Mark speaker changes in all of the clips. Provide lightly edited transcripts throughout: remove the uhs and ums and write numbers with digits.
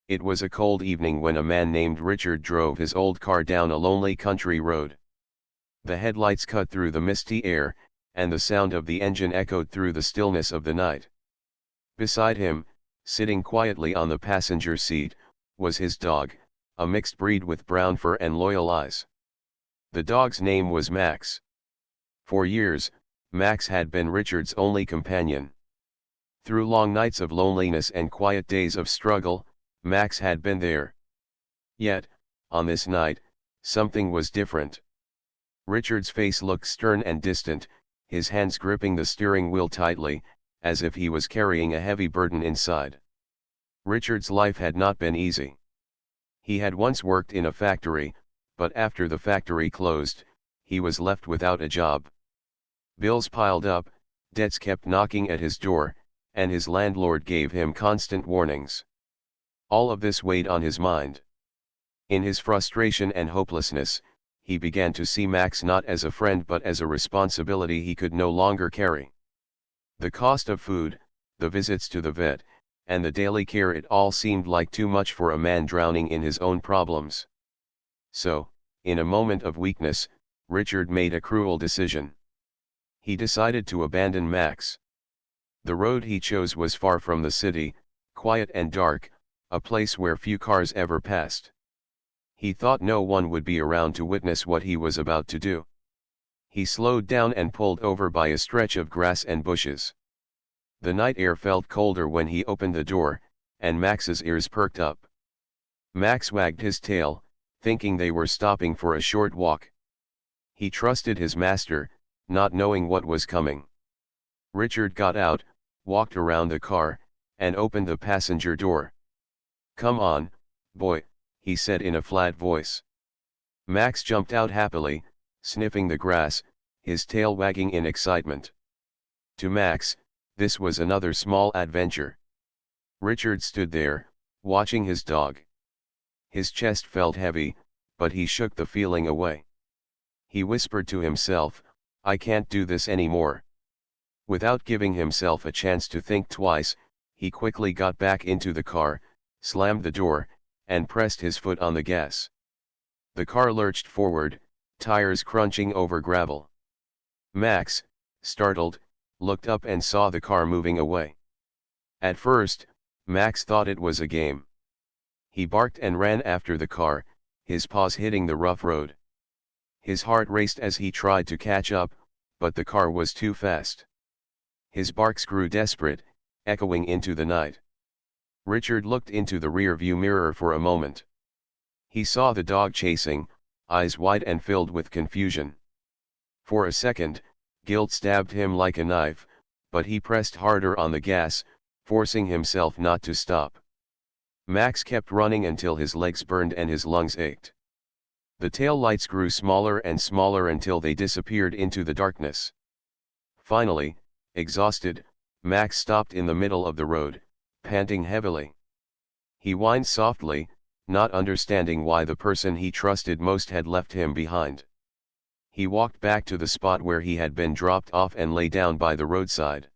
Speaker 1: It was a cold evening when a man named Richard drove his old car down a lonely country road. The headlights cut through the misty air, and the sound of the engine echoed through the stillness of the night. Beside him, sitting quietly on the passenger seat, was his dog, a mixed breed with brown fur and loyal eyes. The dog's name was Max. For years, Max had been Richard's only companion. Through long nights of loneliness and quiet days of struggle, Max had been there. Yet, on this night, something was different. Richard's face looked stern and distant, his hands gripping the steering wheel tightly, as if he was carrying a heavy burden inside. Richard's life had not been easy. He had once worked in a factory, but after the factory closed, he was left without a job. Bills piled up, debts kept knocking at his door, and his landlord gave him constant warnings. All of this weighed on his mind. In his frustration and hopelessness, he began to see Max not as a friend but as a responsibility he could no longer carry. The cost of food, the visits to the vet, and the daily care, it all seemed like too much for a man drowning in his own problems. So, in a moment of weakness, Richard made a cruel decision. He decided to abandon Max. The road he chose was far from the city, quiet and dark, a place where few cars ever passed. He thought no one would be around to witness what he was about to do. He slowed down and pulled over by a stretch of grass and bushes. The night air felt colder when he opened the door, and Max's ears perked up. Max wagged his tail, thinking they were stopping for a short walk. He trusted his master, not knowing what was coming. Richard got out, walked around the car, and opened the passenger door. "Come on, boy," he said in a flat voice. Max jumped out happily, sniffing the grass, his tail wagging in excitement. To Max, this was another small adventure. Richard stood there, watching his dog. His chest felt heavy, but he shook the feeling away. He whispered to himself, "I can't do this anymore." Without giving himself a chance to think twice, he quickly got back into the car, slammed the door, and pressed his foot on the gas. The car lurched forward, tires crunching over gravel. Max, startled, looked up and saw the car moving away. At first, Max thought it was a game. He barked and ran after the car, his paws hitting the rough road. His heart raced as he tried to catch up, but the car was too fast. His barks grew desperate, echoing into the night. Richard looked into the rear-view mirror for a moment. He saw the dog chasing, eyes wide and filled with confusion. For a second, guilt stabbed him like a knife, but he pressed harder on the gas, forcing himself not to stop. Max kept running until his legs burned and his lungs ached. The tail lights grew smaller and smaller until they disappeared into the darkness. Finally, exhausted, Max stopped in the middle of the road, panting heavily. He whined softly, not understanding why the person he trusted most had left him behind. He walked back to the spot where he had been dropped off and lay down by the roadside.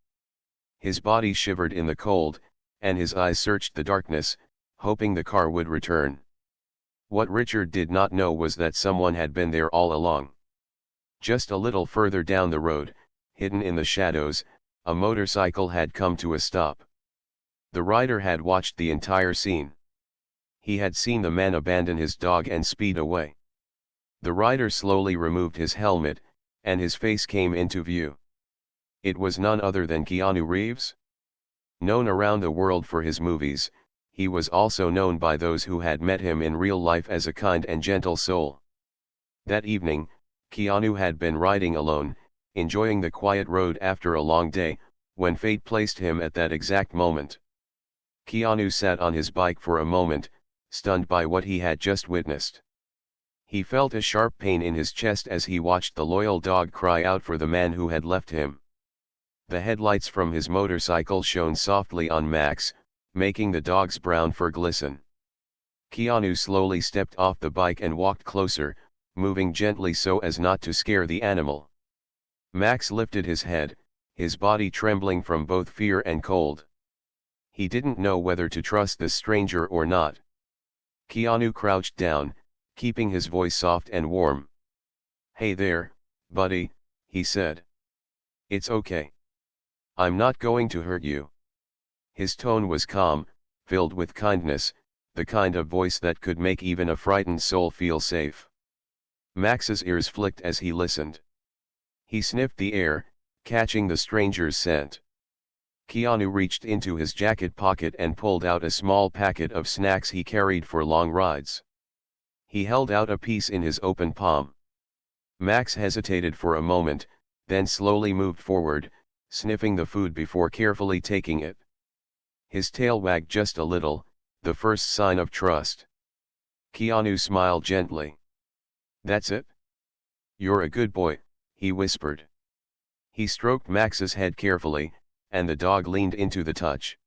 Speaker 1: His body shivered in the cold, and his eyes searched the darkness, hoping the car would return. What Richard did not know was that someone had been there all along. Just a little further down the road, hidden in the shadows, a motorcycle had come to a stop. The rider had watched the entire scene. He had seen the man abandon his dog and speed away. The rider slowly removed his helmet, and his face came into view. It was none other than Keanu Reeves. Known around the world for his movies, he was also known by those who had met him in real life as a kind and gentle soul. That evening, Keanu had been riding alone, enjoying the quiet road after a long day, when fate placed him at that exact moment. Keanu sat on his bike for a moment, stunned by what he had just witnessed. He felt a sharp pain in his chest as he watched the loyal dog cry out for the man who had left him. The headlights from his motorcycle shone softly on Max, making the dog's brown fur glisten. Keanu slowly stepped off the bike and walked closer, moving gently so as not to scare the animal. Max lifted his head, his body trembling from both fear and cold. He didn't know whether to trust this stranger or not. Keanu crouched down, keeping his voice soft and warm. "Hey there, buddy," he said. "It's okay. I'm not going to hurt you." His tone was calm, filled with kindness, the kind of voice that could make even a frightened soul feel safe. Max's ears flicked as he listened. He sniffed the air, catching the stranger's scent. Keanu reached into his jacket pocket and pulled out a small packet of snacks he carried for long rides. He held out a piece in his open palm. Max hesitated for a moment, then slowly moved forward, sniffing the food before carefully taking it. His tail wagged just a little, the first sign of trust. Keanu smiled gently. "That's it? You're a good boy," he whispered. He stroked Max's head carefully, and the dog leaned into the touch.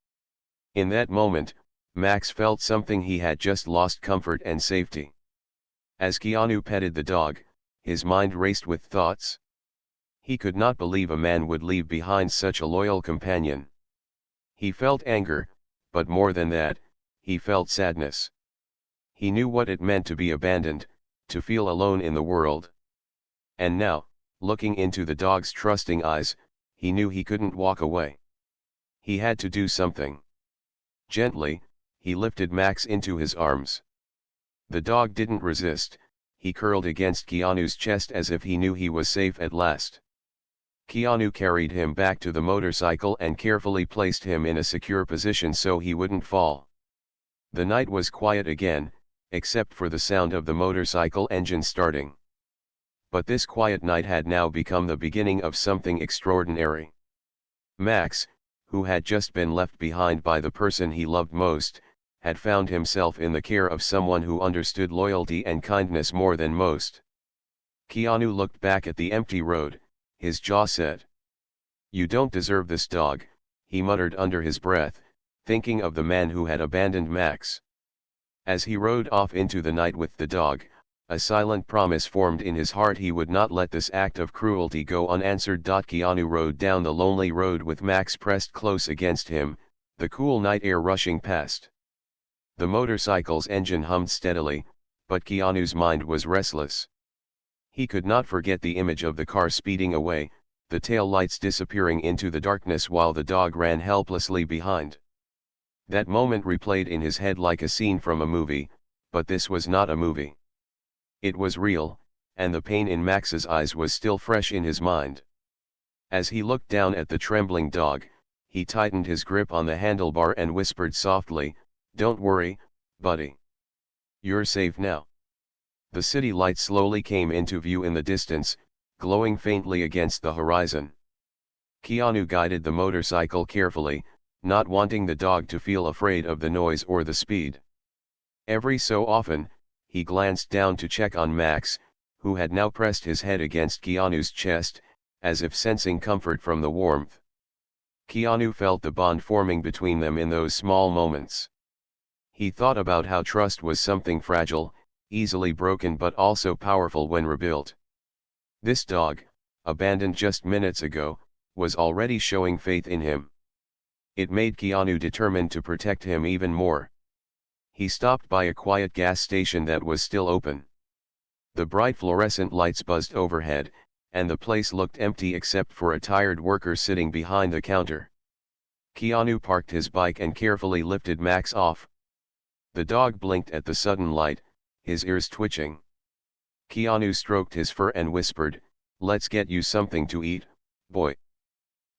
Speaker 1: In that moment, Max felt something he had just lost: comfort and safety. As Keanu petted the dog, his mind raced with thoughts. He could not believe a man would leave behind such a loyal companion. He felt anger, but more than that, he felt sadness. He knew what it meant to be abandoned, to feel alone in the world. And now, looking into the dog's trusting eyes, he knew he couldn't walk away. He had to do something. Gently, he lifted Max into his arms. The dog didn't resist, he curled against Keanu's chest as if he knew he was safe at last. Keanu carried him back to the motorcycle and carefully placed him in a secure position so he wouldn't fall. The night was quiet again, except for the sound of the motorcycle engine starting. But this quiet night had now become the beginning of something extraordinary. Max, who had just been left behind by the person he loved most, had found himself in the care of someone who understood loyalty and kindness more than most. Keanu looked back at the empty road, his jaw set. "You don't deserve this dog," he muttered under his breath, thinking of the man who had abandoned Max. As he rode off into the night with the dog, a silent promise formed in his heart: he would not let this act of cruelty go unanswered. Keanu rode down the lonely road with Max pressed close against him, the cool night air rushing past. The motorcycle's engine hummed steadily, but Keanu's mind was restless. He could not forget the image of the car speeding away, the tail lights disappearing into the darkness while the dog ran helplessly behind. That moment replayed in his head like a scene from a movie, but this was not a movie. It was real, and the pain in Max's eyes was still fresh in his mind. As he looked down at the trembling dog, he tightened his grip on the handlebar and whispered softly, "Don't worry, buddy. You're safe now." The city lights slowly came into view in the distance, glowing faintly against the horizon. Keanu guided the motorcycle carefully, not wanting the dog to feel afraid of the noise or the speed. Every so often, he glanced down to check on Max, who had now pressed his head against Keanu's chest, as if sensing comfort from the warmth. Keanu felt the bond forming between them in those small moments. He thought about how trust was something fragile, easily broken but also powerful when rebuilt. This dog, abandoned just minutes ago, was already showing faith in him. It made Keanu determined to protect him even more. He stopped by a quiet gas station that was still open. The bright fluorescent lights buzzed overhead, and the place looked empty except for a tired worker sitting behind the counter. Keanu parked his bike and carefully lifted Max off. The dog blinked at the sudden light, his ears twitching. Keanu stroked his fur and whispered, "Let's get you something to eat, boy."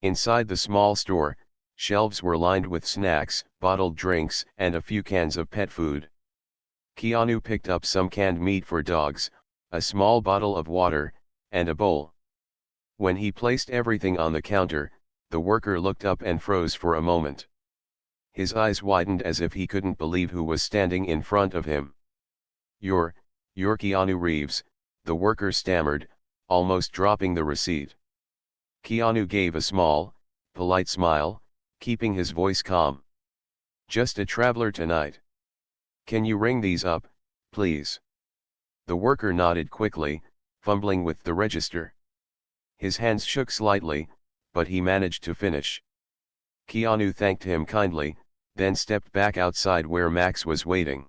Speaker 1: Inside the small store, shelves were lined with snacks, bottled drinks, and a few cans of pet food. Keanu picked up some canned meat for dogs, a small bottle of water, and a bowl. When he placed everything on the counter, the worker looked up and froze for a moment. His eyes widened as if he couldn't believe who was standing in front of him. You're Keanu Reeves," the worker stammered, almost dropping the receipt. Keanu gave a small, polite smile, keeping his voice calm. "Just a traveler tonight. Can you ring these up, please?" The worker nodded quickly, fumbling with the register. His hands shook slightly, but he managed to finish. Keanu thanked him kindly, then stepped back outside where Max was waiting.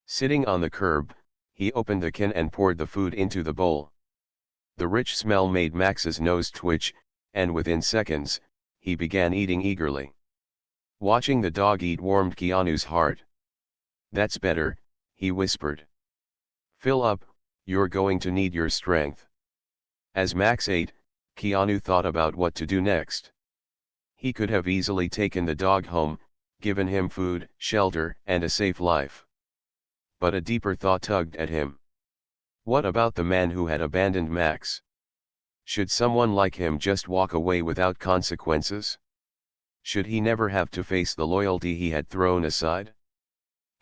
Speaker 1: Sitting on the curb, he opened the can and poured the food into the bowl. The rich smell made Max's nose twitch, and within seconds, he began eating eagerly. Watching the dog eat warmed Keanu's heart. "That's better," he whispered. "Fill up, you're going to need your strength." As Max ate, Keanu thought about what to do next. He could have easily taken the dog home, given him food, shelter, and a safe life. But a deeper thought tugged at him. What about the man who had abandoned Max? Should someone like him just walk away without consequences? Should he never have to face the loyalty he had thrown aside?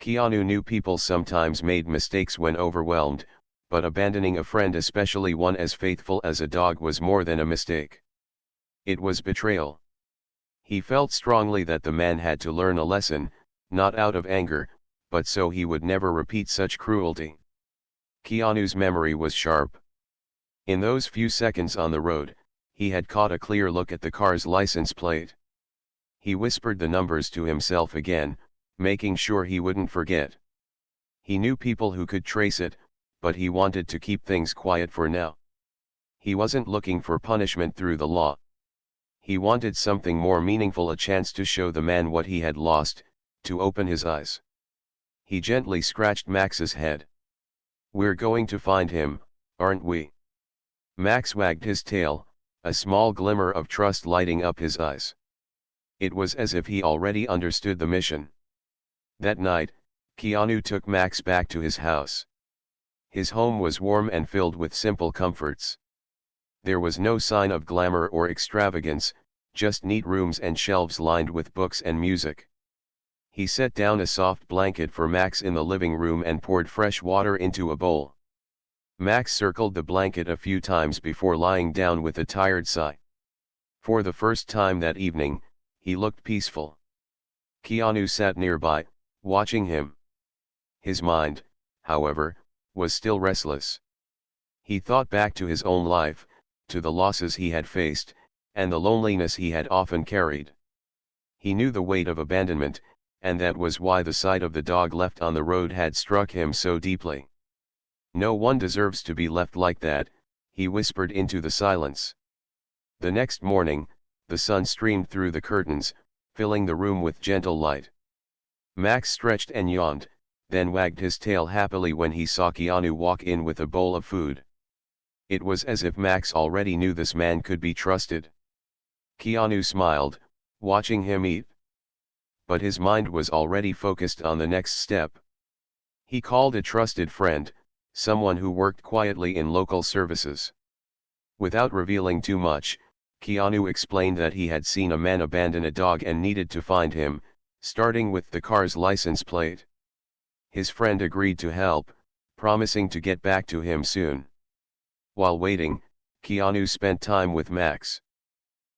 Speaker 1: Keanu knew people sometimes made mistakes when overwhelmed, but abandoning a friend, especially one as faithful as a dog, was more than a mistake. It was betrayal. He felt strongly that the man had to learn a lesson, not out of anger, but so he would never repeat such cruelty. Keanu's memory was sharp. In those few seconds on the road, he had caught a clear look at the car's license plate. He whispered the numbers to himself again, making sure he wouldn't forget. He knew people who could trace it, but he wanted to keep things quiet for now. He wasn't looking for punishment through the law. He wanted something more meaningful, a chance to show the man what he had lost, to open his eyes. He gently scratched Max's head. "We're going to find him, aren't we?" Max wagged his tail, a small glimmer of trust lighting up his eyes. It was as if he already understood the mission. That night, Keanu took Max back to his house. His home was warm and filled with simple comforts. There was no sign of glamour or extravagance, just neat rooms and shelves lined with books and music. He set down a soft blanket for Max in the living room and poured fresh water into a bowl. Max circled the blanket a few times before lying down with a tired sigh. For the first time that evening, he looked peaceful. Keanu sat nearby, watching him. His mind, however, was still restless. He thought back to his own life, to the losses he had faced, and the loneliness he had often carried. He knew the weight of abandonment, and that was why the sight of the dog left on the road had struck him so deeply. "No one deserves to be left like that," he whispered into the silence. The next morning, the sun streamed through the curtains, filling the room with gentle light. Max stretched and yawned, then wagged his tail happily when he saw Keanu walk in with a bowl of food. It was as if Max already knew this man could be trusted. Keanu smiled, watching him eat. But his mind was already focused on the next step. He called a trusted friend, someone who worked quietly in local services. Without revealing too much, Keanu explained that he had seen a man abandon a dog and needed to find him, starting with the car's license plate. His friend agreed to help, promising to get back to him soon. While waiting, Keanu spent time with Max.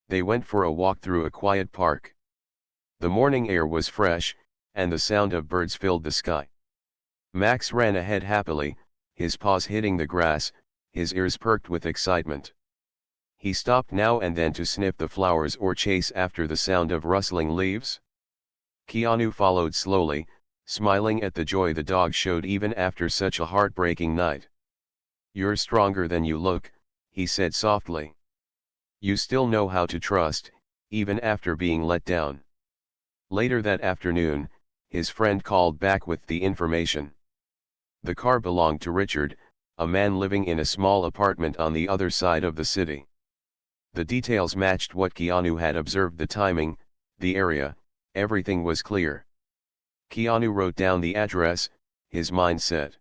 Speaker 1: They went for a walk through a quiet park. The morning air was fresh, and the sound of birds filled the sky. Max ran ahead happily, his paws hitting the grass, his ears perked with excitement. He stopped now and then to sniff the flowers or chase after the sound of rustling leaves. Keanu followed slowly, smiling at the joy the dog showed even after such a heartbreaking night. "You're stronger than you look," he said softly. "You still know how to trust, even after being let down." Later that afternoon, his friend called back with the information. The car belonged to Richard, a man living in a small apartment on the other side of the city. The details matched what Keanu had observed: the timing, the area, everything was clear. Keanu wrote down the address, his mind set.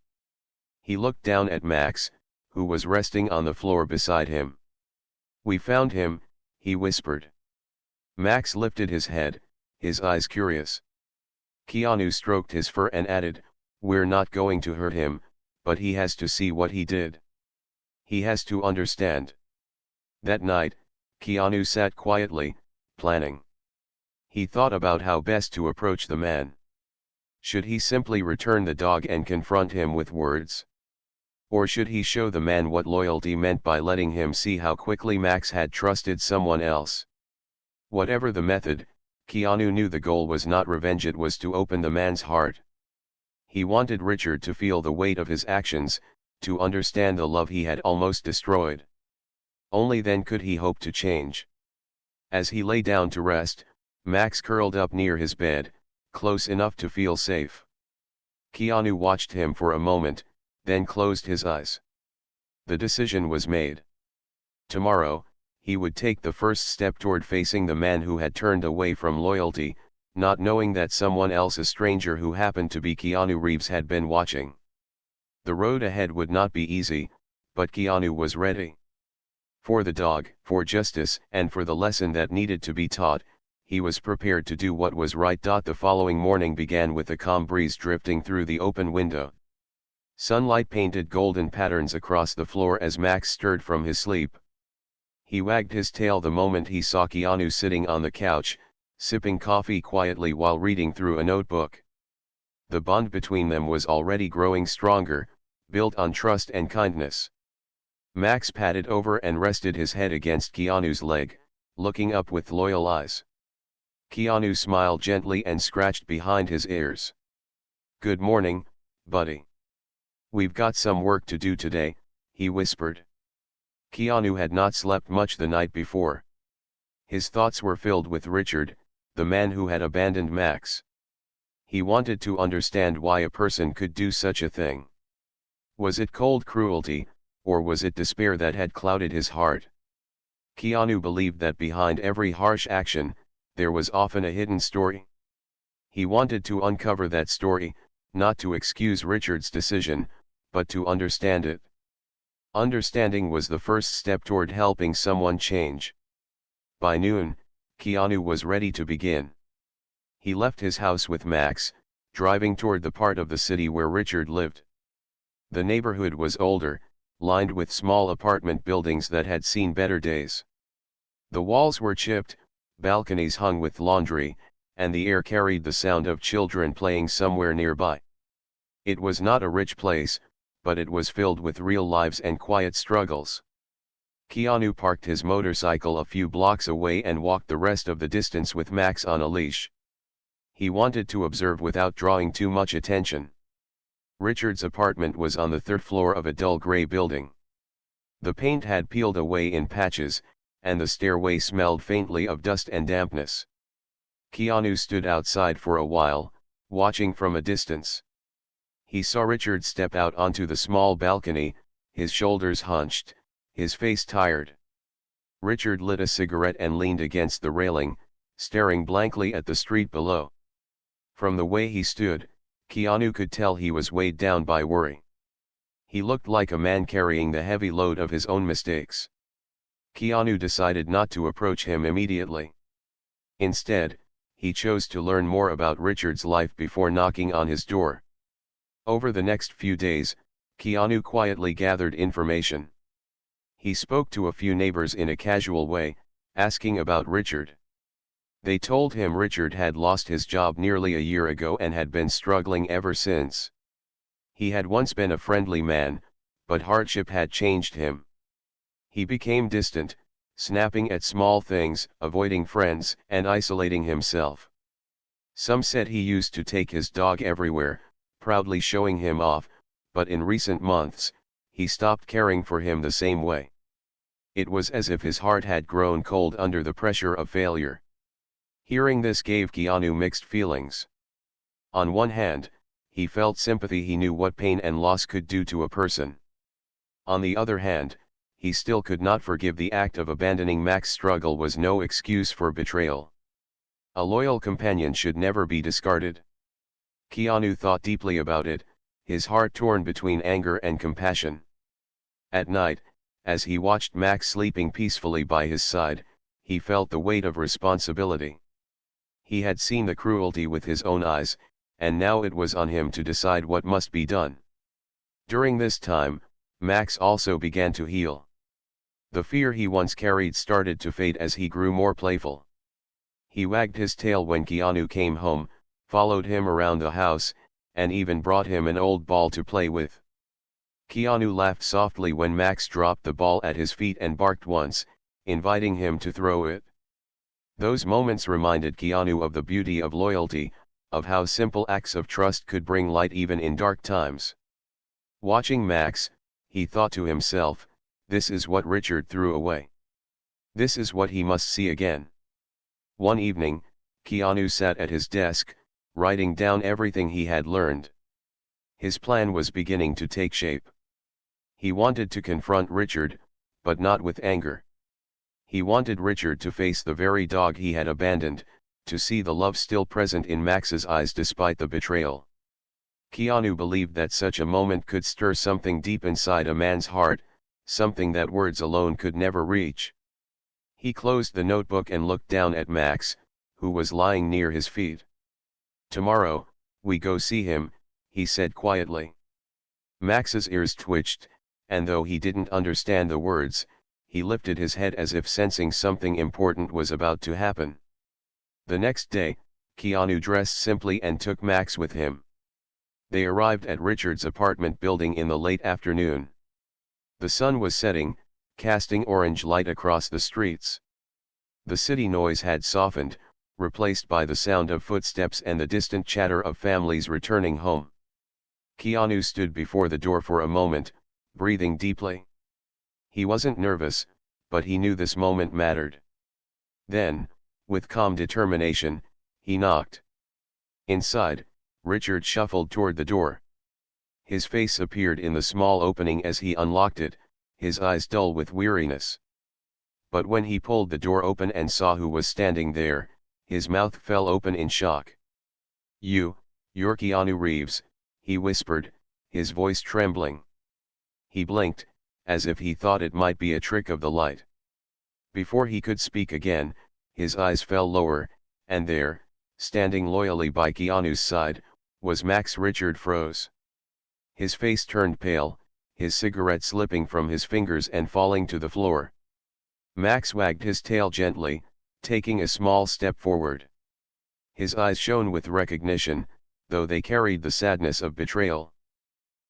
Speaker 1: He looked down at Max, who was resting on the floor beside him. "We found him," he whispered. Max lifted his head, his eyes curious. Keanu stroked his fur and added, "We're not going to hurt him, but he has to see what he did. He has to understand." That night, Keanu sat quietly, planning. He thought about how best to approach the man. Should he simply return the dog and confront him with words? Or should he show the man what loyalty meant by letting him see how quickly Max had trusted someone else? Whatever the method, Keanu knew the goal was not revenge, it was to open the man's heart. He wanted Richard to feel the weight of his actions, to understand the love he had almost destroyed. Only then could he hope to change. As he lay down to rest, Max curled up near his bed, close enough to feel safe. Keanu watched him for a moment, then closed his eyes. The decision was made. Tomorrow, he would take the first step toward facing the man who had turned away from loyalty, not knowing that someone else, a stranger who happened to be Keanu Reeves, had been watching. The road ahead would not be easy, but Keanu was ready. For the dog, for justice, and for the lesson that needed to be taught, he was prepared to do what was right. The following morning began with a calm breeze drifting through the open window. Sunlight painted golden patterns across the floor as Max stirred from his sleep. He wagged his tail the moment he saw Keanu sitting on the couch, sipping coffee quietly while reading through a notebook. The bond between them was already growing stronger, built on trust and kindness. Max patted over and rested his head against Keanu's leg, looking up with loyal eyes. Keanu smiled gently and scratched behind his ears. "Good morning, buddy. We've got some work to do today," he whispered. Keanu had not slept much the night before. His thoughts were filled with Richard, the man who had abandoned Max. He wanted to understand why a person could do such a thing. Was it cold cruelty, or was it despair that had clouded his heart? Keanu believed that behind every harsh action, there was often a hidden story. He wanted to uncover that story, not to excuse Richard's decision, but to understand it. Understanding was the first step toward helping someone change. By noon, Keanu was ready to begin. He left his house with Max, driving toward the part of the city where Richard lived. The neighborhood was older, lined with small apartment buildings that had seen better days. The walls were chipped, balconies hung with laundry, and the air carried the sound of children playing somewhere nearby. It was not a rich place, but it was filled with real lives and quiet struggles. Keanu parked his motorcycle a few blocks away and walked the rest of the distance with Max on a leash. He wanted to observe without drawing too much attention. Richard's apartment was on the third floor of a dull gray building. The paint had peeled away in patches, and the stairway smelled faintly of dust and dampness. Keanu stood outside for a while, watching from a distance. He saw Richard step out onto the small balcony, his shoulders hunched, his face tired. Richard lit a cigarette and leaned against the railing, staring blankly at the street below. From the way he stood, Keanu could tell he was weighed down by worry. He looked like a man carrying the heavy load of his own mistakes. Keanu decided not to approach him immediately. Instead, he chose to learn more about Richard's life before knocking on his door. Over the next few days, Keanu quietly gathered information. He spoke to a few neighbors in a casual way, asking about Richard. They told him Richard had lost his job nearly a year ago and had been struggling ever since. He had once been a friendly man, but hardship had changed him. He became distant, snapping at small things, avoiding friends, and isolating himself. Some said he used to take his dog everywhere, proudly showing him off, but in recent months, he stopped caring for him the same way. It was as if his heart had grown cold under the pressure of failure. Hearing this gave Keanu mixed feelings. On one hand, he felt sympathy. He knew what pain and loss could do to a person. On the other hand, he still could not forgive the act of abandoning Max. Struggle was no excuse for betrayal. A loyal companion should never be discarded. Keanu thought deeply about it, his heart torn between anger and compassion. At night, as he watched Max sleeping peacefully by his side, he felt the weight of responsibility. He had seen the cruelty with his own eyes, and now it was on him to decide what must be done. During this time, Max also began to heal. The fear he once carried started to fade as he grew more playful. He wagged his tail when Keanu came home, followed him around the house, and even brought him an old ball to play with. Keanu laughed softly when Max dropped the ball at his feet and barked once, inviting him to throw it. Those moments reminded Keanu of the beauty of loyalty, of how simple acts of trust could bring light even in dark times. Watching Max, he thought to himself, this is what Richard threw away. This is what he must see again. One evening, Keanu sat at his desk, writing down everything he had learned. His plan was beginning to take shape. He wanted to confront Richard, but not with anger. He wanted Richard to face the very dog he had abandoned, to see the love still present in Max's eyes despite the betrayal. Keanu believed that such a moment could stir something deep inside a man's heart, something that words alone could never reach. He closed the notebook and looked down at Max, who was lying near his feet. "Tomorrow, we go see him," he said quietly. Max's ears twitched, and though he didn't understand the words, he lifted his head as if sensing something important was about to happen. The next day, Keanu dressed simply and took Max with him. They arrived at Richard's apartment building in the late afternoon. The sun was setting, casting orange light across the streets. The city noise had softened, replaced by the sound of footsteps and the distant chatter of families returning home. Keanu stood before the door for a moment, breathing deeply. He wasn't nervous, but he knew this moment mattered. Then, with calm determination, he knocked. Inside, Richard shuffled toward the door. His face appeared in the small opening as he unlocked it, his eyes dull with weariness. But when he pulled the door open and saw who was standing there, his mouth fell open in shock. You're Keanu Reeves," he whispered, his voice trembling. He blinked, as if he thought it might be a trick of the light. Before he could speak again, his eyes fell lower, and there, standing loyally by Keanu's side, was Max. Richard froze. His face turned pale, his cigarette slipping from his fingers and falling to the floor. Max wagged his tail gently, taking a small step forward. His eyes shone with recognition, though they carried the sadness of betrayal.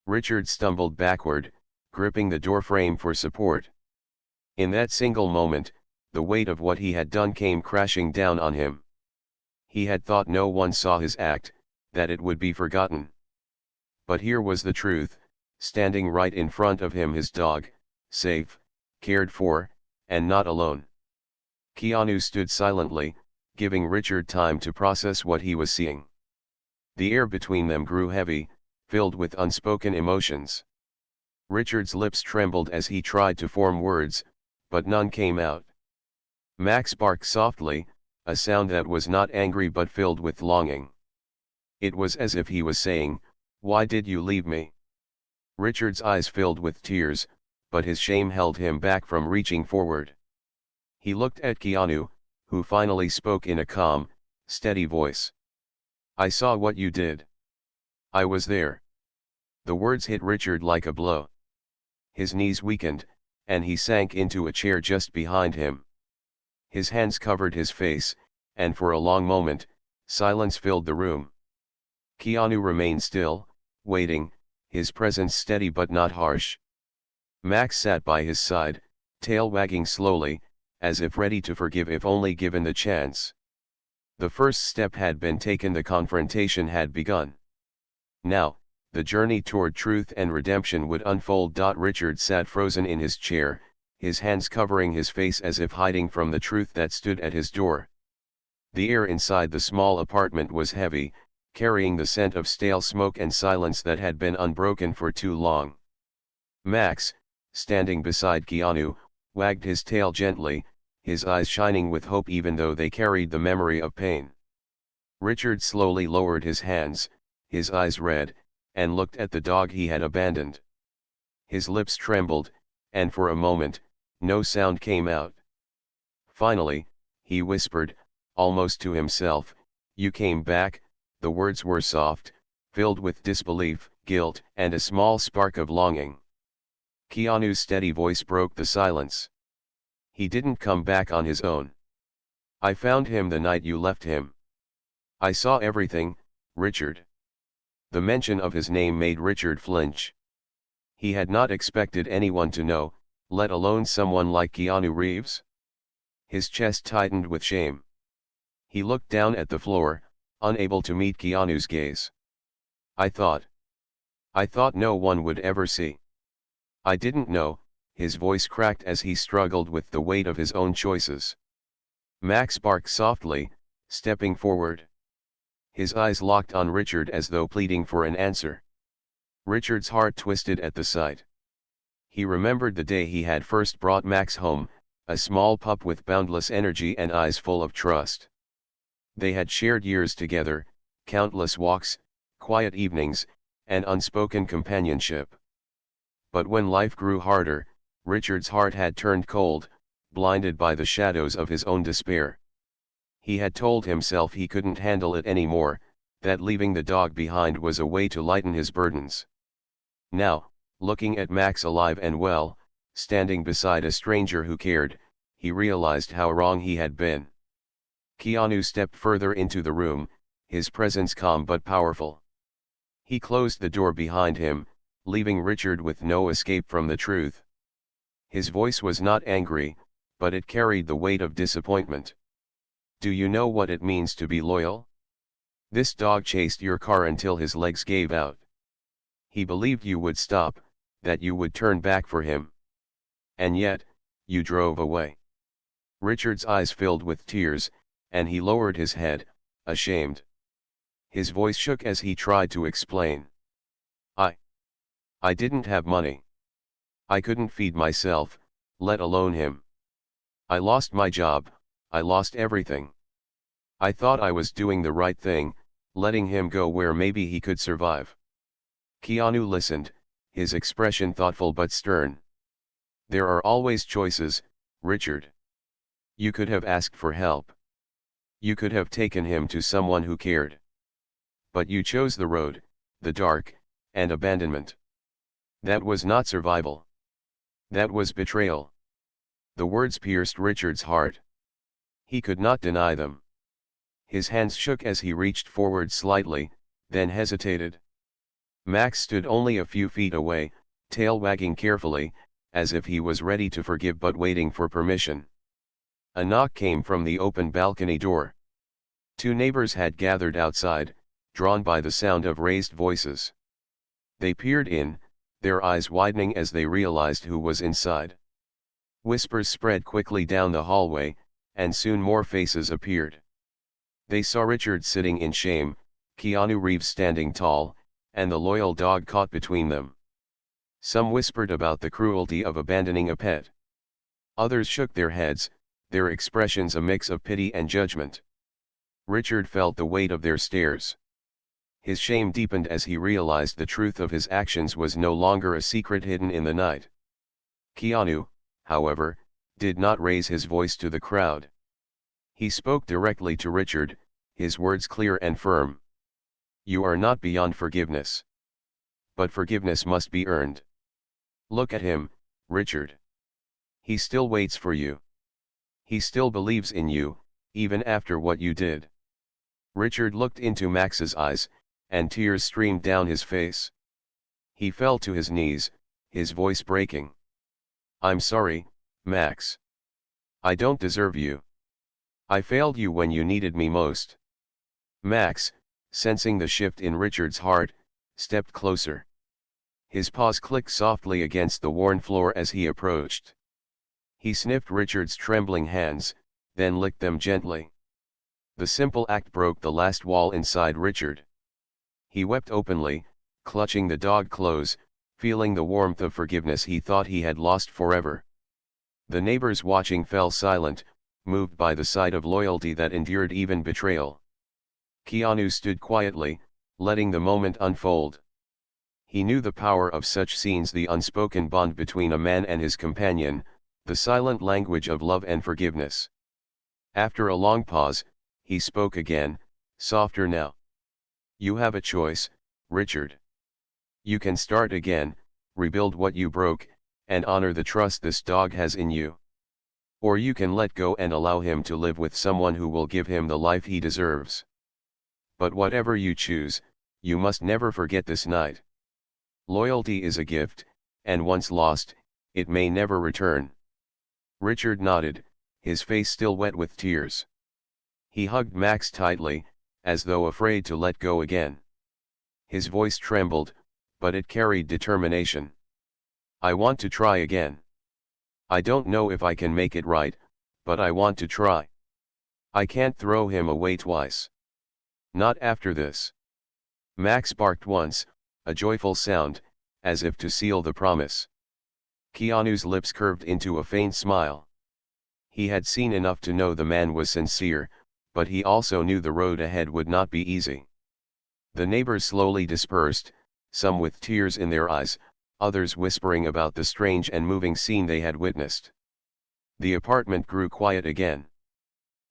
Speaker 1: Richard stumbled backward, gripping the doorframe for support. In that single moment, the weight of what he had done came crashing down on him. He had thought no one saw his act, that it would be forgotten. But here was the truth, standing right in front of him, his dog, safe, cared for, and not alone. Keanu stood silently, giving Richard time to process what he was seeing. The air between them grew heavy, filled with unspoken emotions. Richard's lips trembled as he tried to form words, but none came out. Max barked softly, a sound that was not angry but filled with longing. It was as if he was saying, "Why did you leave me?" Richard's eyes filled with tears, but his shame held him back from reaching forward. He looked at Keanu, who finally spoke in a calm, steady voice. "I saw what you did. I was there." The words hit Richard like a blow. His knees weakened, and he sank into a chair just behind him. His hands covered his face, and for a long moment, silence filled the room. Keanu remained still, waiting, his presence steady but not harsh. Max sat by his side, tail wagging slowly, as if ready to forgive if only given the chance. The first step had been taken, the confrontation had begun. Now, the journey toward truth and redemption would unfold. Richard sat frozen in his chair, his hands covering his face as if hiding from the truth that stood at his door. The air inside the small apartment was heavy, carrying the scent of stale smoke and silence that had been unbroken for too long. Max, standing beside Keanu, wagged his tail gently, his eyes shining with hope even though they carried the memory of pain. Richard slowly lowered his hands, his eyes red, and looked at the dog he had abandoned. His lips trembled, and for a moment, no sound came out. Finally, he whispered, almost to himself, "You came back." The words were soft, filled with disbelief, guilt, and a small spark of longing. Keanu's steady voice broke the silence. "He didn't come back on his own. I found him the night you left him. I saw everything, Richard." The mention of his name made Richard flinch. He had not expected anyone to know, let alone someone like Keanu Reeves. His chest tightened with shame. He looked down at the floor, unable to meet Keanu's gaze. I thought no one would ever see. I didn't know, his voice cracked as he struggled with the weight of his own choices. Max barked softly, stepping forward. His eyes locked on Richard as though pleading for an answer. Richard's heart twisted at the sight. He remembered the day he had first brought Max home, a small pup with boundless energy and eyes full of trust. They had shared years together, countless walks, quiet evenings, and unspoken companionship. But when life grew harder, Richard's heart had turned cold, blinded by the shadows of his own despair. He had told himself he couldn't handle it anymore, that leaving the dog behind was a way to lighten his burdens. Now, looking at Max alive and well, standing beside a stranger who cared, he realized how wrong he had been. Keanu stepped further into the room, his presence calm but powerful. He closed the door behind him, leaving Richard with no escape from the truth. His voice was not angry, but it carried the weight of disappointment. Do you know what it means to be loyal? This dog chased your car until his legs gave out. He believed you would stop, that you would turn back for him. And yet, you drove away. Richard's eyes filled with tears, and he lowered his head, ashamed. His voice shook as he tried to explain. I didn't have money. I couldn't feed myself, let alone him. I lost my job, I lost everything. I thought I was doing the right thing, letting him go where maybe he could survive. Keanu listened, his expression thoughtful but stern. There are always choices, Richard. You could have asked for help. You could have taken him to someone who cared. But you chose the road, the dark, and abandonment. That was not survival. That was betrayal. The words pierced Richard's heart. He could not deny them. His hands shook as he reached forward slightly, then hesitated. Max stood only a few feet away, tail wagging carefully, as if he was ready to forgive but waiting for permission. A knock came from the open balcony door. Two neighbors had gathered outside, drawn by the sound of raised voices. They peered in, their eyes widening as they realized who was inside. Whispers spread quickly down the hallway, and soon more faces appeared. They saw Richard sitting in shame, Keanu Reeves standing tall, and the loyal dog caught between them. Some whispered about the cruelty of abandoning a pet. Others shook their heads, their expressions a mix of pity and judgment. Richard felt the weight of their stares. His shame deepened as he realized the truth of his actions was no longer a secret hidden in the night. Keanu, however, did not raise his voice to the crowd. He spoke directly to Richard, his words clear and firm. You are not beyond forgiveness. But forgiveness must be earned. Look at him, Richard. He still waits for you. He still believes in you, even after what you did. Richard looked into Max's eyes, and tears streamed down his face. He fell to his knees, his voice breaking. I'm sorry, Max. I don't deserve you. I failed you when you needed me most. Max, sensing the shift in Richard's heart, stepped closer. His paws clicked softly against the worn floor as he approached. He sniffed Richard's trembling hands, then licked them gently. The simple act broke the last wall inside Richard. He wept openly, clutching the dog close, feeling the warmth of forgiveness he thought he had lost forever. The neighbors watching fell silent, moved by the sight of loyalty that endured even betrayal. Keanu stood quietly, letting the moment unfold. He knew the power of such scenes, the unspoken bond between a man and his companion, the silent language of love and forgiveness. After a long pause, he spoke again, softer now. You have a choice, Richard. You can start again, rebuild what you broke, and honor the trust this dog has in you. Or you can let go and allow him to live with someone who will give him the life he deserves. But whatever you choose, you must never forget this night. Loyalty is a gift, and once lost, it may never return. Richard nodded, his face still wet with tears. He hugged Max tightly, as though afraid to let go again. His voice trembled, but it carried determination. I want to try again. I don't know if I can make it right, but I want to try. I can't throw him away twice. Not after this. Max barked once, a joyful sound, as if to seal the promise. Keanu's lips curved into a faint smile. He had seen enough to know the man was sincere, but he also knew the road ahead would not be easy. The neighbors slowly dispersed, some with tears in their eyes, others whispering about the strange and moving scene they had witnessed. The apartment grew quiet again.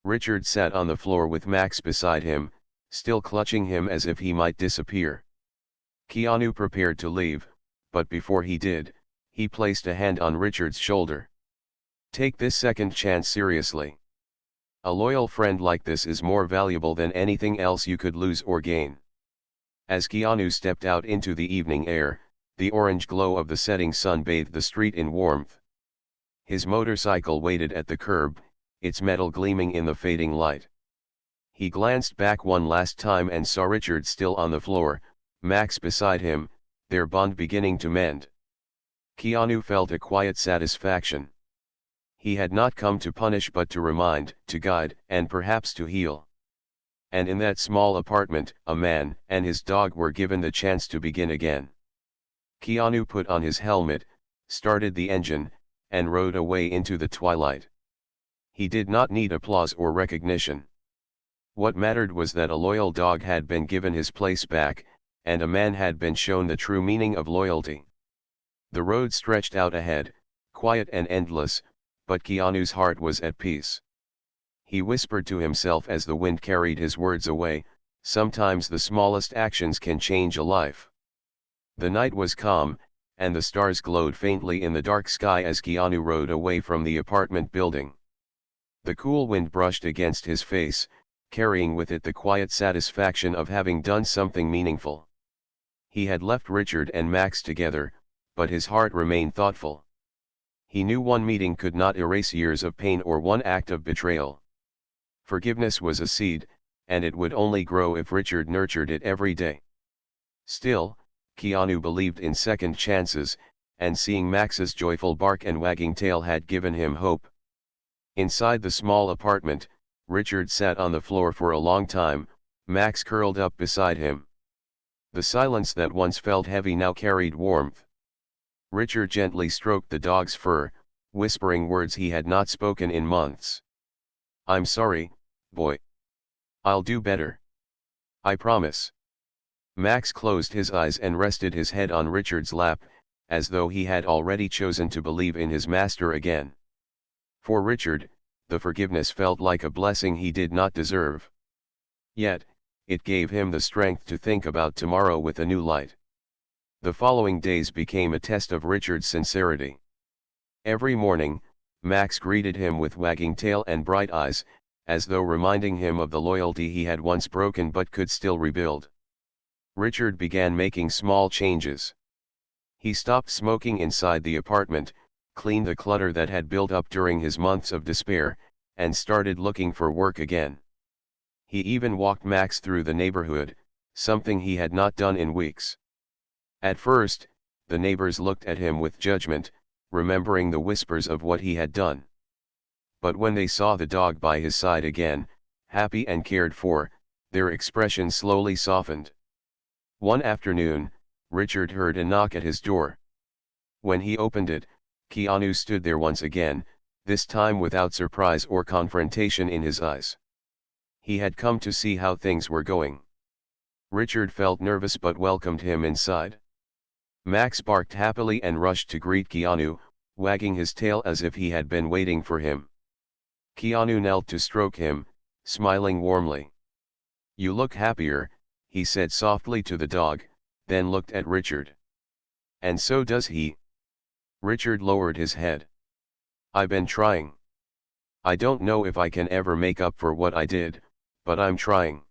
Speaker 1: Richard sat on the floor with Max beside him, still clutching him as if he might disappear. Keanu prepared to leave, but before he did, he placed a hand on Richard's shoulder. Take this second chance seriously. A loyal friend like this is more valuable than anything else you could lose or gain. As Keanu stepped out into the evening air, the orange glow of the setting sun bathed the street in warmth. His motorcycle waited at the curb, its metal gleaming in the fading light. He glanced back one last time and saw Richard still on the floor, Max beside him, their bond beginning to mend. Keanu felt a quiet satisfaction. He had not come to punish but to remind, to guide, and perhaps to heal. And in that small apartment, a man and his dog were given the chance to begin again. Keanu put on his helmet, started the engine, and rode away into the twilight. He did not need applause or recognition. What mattered was that a loyal dog had been given his place back, and a man had been shown the true meaning of loyalty. The road stretched out ahead, quiet and endless, but Keanu's heart was at peace. He whispered to himself as the wind carried his words away, sometimes the smallest actions can change a life. The night was calm, and the stars glowed faintly in the dark sky as Keanu rode away from the apartment building. The cool wind brushed against his face, carrying with it the quiet satisfaction of having done something meaningful. He had left Richard and Max together, but his heart remained thoughtful. He knew one meeting could not erase years of pain or one act of betrayal. Forgiveness was a seed, and it would only grow if Richard nurtured it every day. Still, Keanu believed in second chances, and seeing Max's joyful bark and wagging tail had given him hope. Inside the small apartment, Richard sat on the floor for a long time, Max curled up beside him. The silence that once felt heavy now carried warmth. Richard gently stroked the dog's fur, whispering words he had not spoken in months. I'm sorry, boy. I'll do better. I promise. Max closed his eyes and rested his head on Richard's lap, as though he had already chosen to believe in his master again. For Richard, the forgiveness felt like a blessing he did not deserve. Yet, it gave him the strength to think about tomorrow with a new light. The following days became a test of Richard's sincerity. Every morning, Max greeted him with wagging tail and bright eyes, as though reminding him of the loyalty he had once broken but could still rebuild. Richard began making small changes. He stopped smoking inside the apartment, cleaned the clutter that had built up during his months of despair, and started looking for work again. He even walked Max through the neighborhood, something he had not done in weeks. At first, the neighbors looked at him with judgment, remembering the whispers of what he had done. But when they saw the dog by his side again, happy and cared for, their expression slowly softened. One afternoon, Richard heard a knock at his door. When he opened it, Keanu stood there once again, this time without surprise or confrontation in his eyes. He had come to see how things were going. Richard felt nervous but welcomed him inside. Max barked happily and rushed to greet Keanu, wagging his tail as if he had been waiting for him. Keanu knelt to stroke him, smiling warmly. You look happier, he said softly to the dog, then looked at Richard. And so does he. Richard lowered his head. I've been trying. I don't know if I can ever make up for what I did, but I'm trying.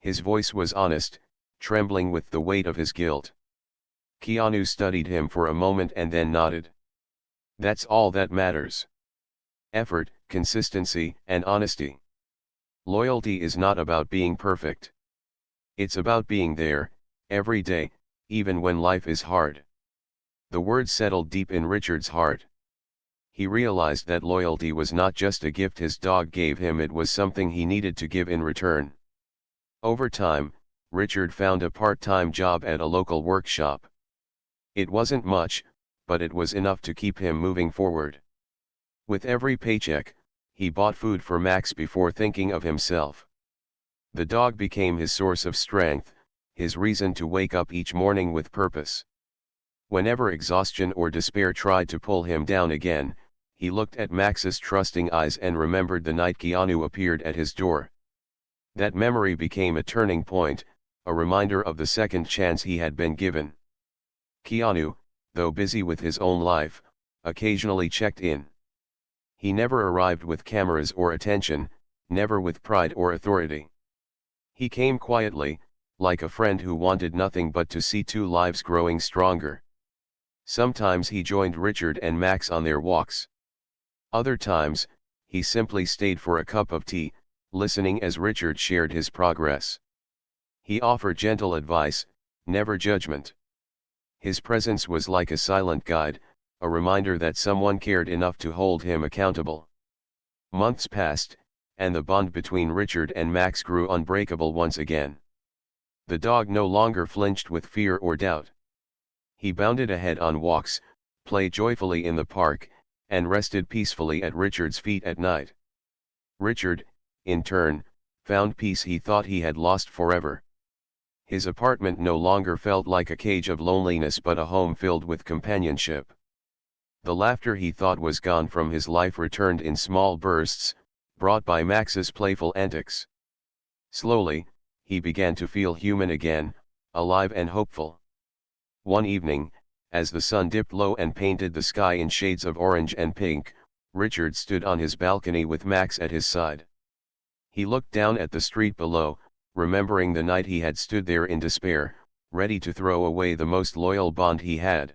Speaker 1: His voice was honest, trembling with the weight of his guilt. Keanu studied him for a moment and then nodded. That's all that matters. Effort, consistency, and honesty. Loyalty is not about being perfect. It's about being there, every day, even when life is hard. The words settled deep in Richard's heart. He realized that loyalty was not just a gift his dog gave him, it was something he needed to give in return. Over time, Richard found a part-time job at a local workshop. It wasn't much, but it was enough to keep him moving forward. With every paycheck, he bought food for Max before thinking of himself. The dog became his source of strength, his reason to wake up each morning with purpose. Whenever exhaustion or despair tried to pull him down again, he looked at Max's trusting eyes and remembered the night Keanu appeared at his door. That memory became a turning point, a reminder of the second chance he had been given. Keanu, though busy with his own life, occasionally checked in. He never arrived with cameras or attention, never with pride or authority. He came quietly, like a friend who wanted nothing but to see two lives growing stronger. Sometimes he joined Richard and Max on their walks. Other times, he simply stayed for a cup of tea, listening as Richard shared his progress. He offered gentle advice, never judgment. His presence was like a silent guide, a reminder that someone cared enough to hold him accountable. Months passed, and the bond between Richard and Max grew unbreakable once again. The dog no longer flinched with fear or doubt. He bounded ahead on walks, played joyfully in the park, and rested peacefully at Richard's feet at night. Richard, in turn, found peace he thought he had lost forever. His apartment no longer felt like a cage of loneliness but a home filled with companionship. The laughter he thought was gone from his life returned in small bursts, brought by Max's playful antics. Slowly, he began to feel human again, alive and hopeful. One evening, as the sun dipped low and painted the sky in shades of orange and pink, Richard stood on his balcony with Max at his side. He looked down at the street below, remembering the night he had stood there in despair, ready to throw away the most loyal bond he had.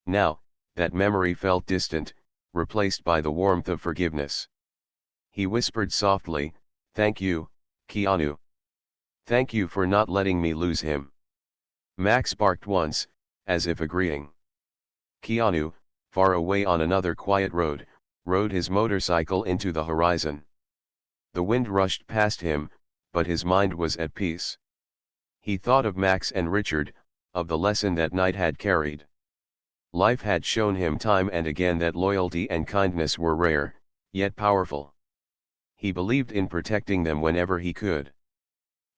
Speaker 1: Now, that memory felt distant, replaced by the warmth of forgiveness. He whispered softly, "Thank you, Keanu. Thank you for not letting me lose him." Max barked once, as if agreeing. Keanu, far away on another quiet road, rode his motorcycle into the horizon. The wind rushed past him, but his mind was at peace. He thought of Max and Richard, of the lesson that night had carried. Life had shown him time and again that loyalty and kindness were rare, yet powerful. He believed in protecting them whenever he could.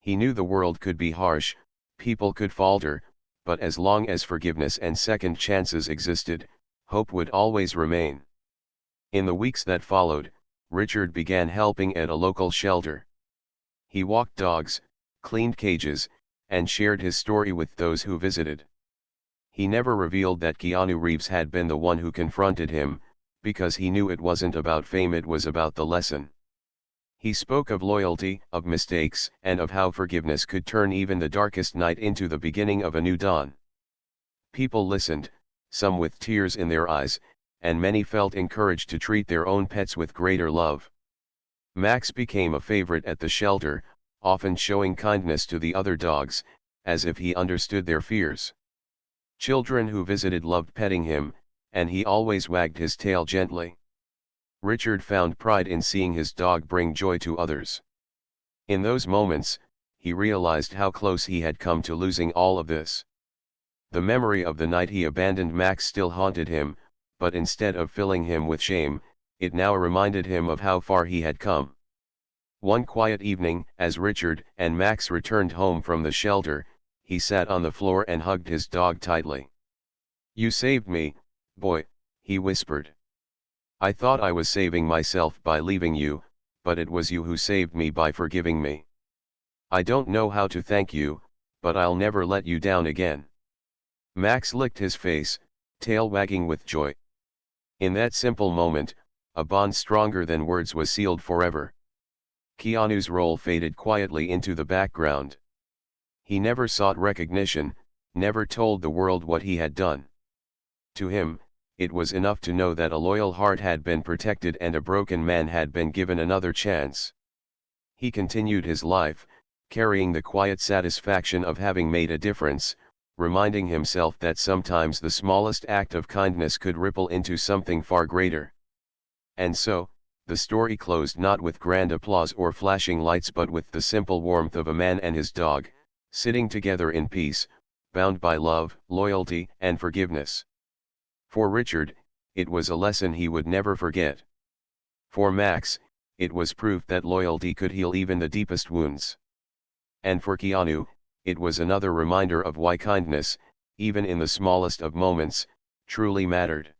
Speaker 1: He knew the world could be harsh, people could falter, but as long as forgiveness and second chances existed, hope would always remain. In the weeks that followed, Richard began helping at a local shelter. He walked dogs, cleaned cages, and shared his story with those who visited. He never revealed that Keanu Reeves had been the one who confronted him, because he knew it wasn't about fame, it was about the lesson. He spoke of loyalty, of mistakes, and of how forgiveness could turn even the darkest night into the beginning of a new dawn. People listened, some with tears in their eyes, and many felt encouraged to treat their own pets with greater love. Max became a favorite at the shelter, often showing kindness to the other dogs, as if he understood their fears. Children who visited loved petting him, and he always wagged his tail gently. Richard found pride in seeing his dog bring joy to others. In those moments, he realized how close he had come to losing all of this. The memory of the night he abandoned Max still haunted him, but instead of filling him with shame, it now reminded him of how far he had come. One quiet evening, as Richard and Max returned home from the shelter, he sat on the floor and hugged his dog tightly. "You saved me, boy," he whispered. "I thought I was saving myself by leaving you, but it was you who saved me by forgiving me. I don't know how to thank you, but I'll never let you down again." Max licked his face, tail wagging with joy. In that simple moment, a bond stronger than words was sealed forever. Keanu's role faded quietly into the background. He never sought recognition, never told the world what he had done. To him, it was enough to know that a loyal heart had been protected and a broken man had been given another chance. He continued his life, carrying the quiet satisfaction of having made a difference, reminding himself that sometimes the smallest act of kindness could ripple into something far greater. And so, the story closed not with grand applause or flashing lights but with the simple warmth of a man and his dog, sitting together in peace, bound by love, loyalty, and forgiveness. For Richard, it was a lesson he would never forget. For Max, it was proof that loyalty could heal even the deepest wounds. And for Keanu, it was another reminder of why kindness, even in the smallest of moments, truly mattered.